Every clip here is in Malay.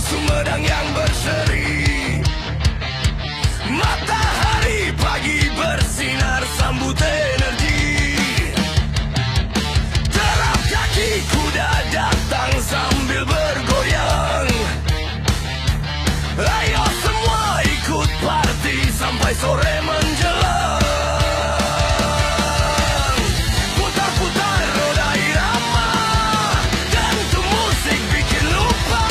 Sumedang yang berseri, matahari pagi bersinar sambut energi. Terap kaki kuda datang sambil bergoyang. Ayo semua ikut party sampai sore menjelang. Putar-putar roda irama, gantung musik bikin lupa.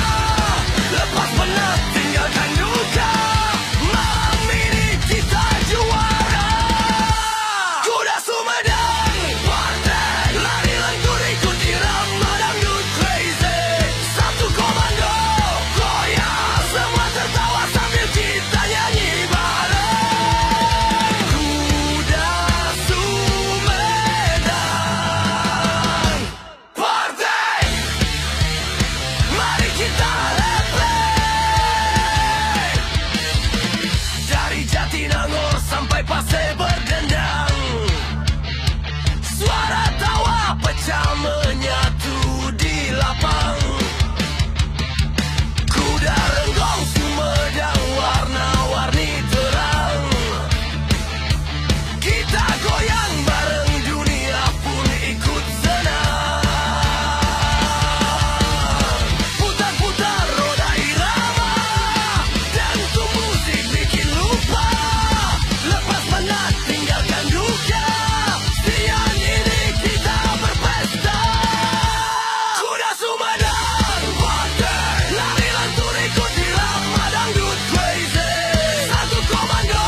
Lepas penat tinggalkan duka, malam ini kita juara. Kuda Sumedang partai, lari lentur ikut irama dangdut crazy. Satu komando goyang, semua tertawa sambil kita nyanyi bareng. Kuda Sumedang partai, mari kita dari Jatinangor sampai Pasir berdendang. Suara tawa pecah menyatu di lapang. Kuda renggong Sumedang warna-warni terang. Kita goyang bareng, dunia pun ikut senang. Putar-putar roda irama, gantung musik bikin lupa. Lepas penat tinggalkan duka, siang ini kita berpesta. Kuda Sumedang partai, lari lentur ikut irama dangdut crazy. Satu komando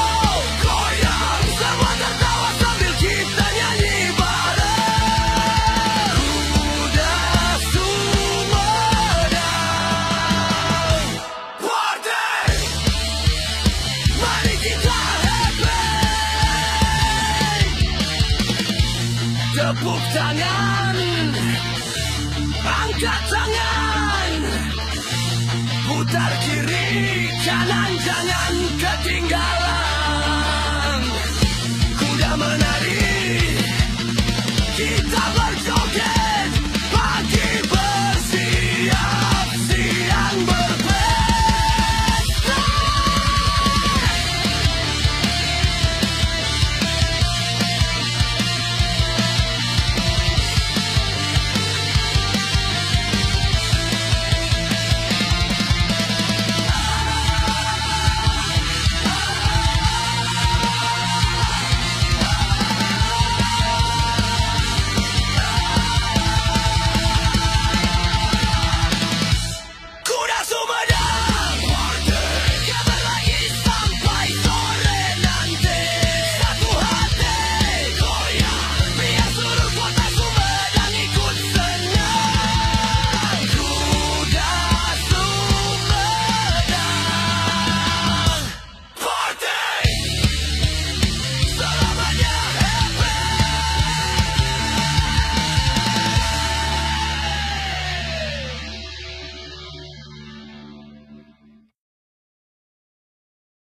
goyang, semua tertawa sambil kita nyanyi bareng. Kuda Sumedang partai, mari kita tepuk tangan, angkat tangan, putar kiri kanan jangan ketinggalan.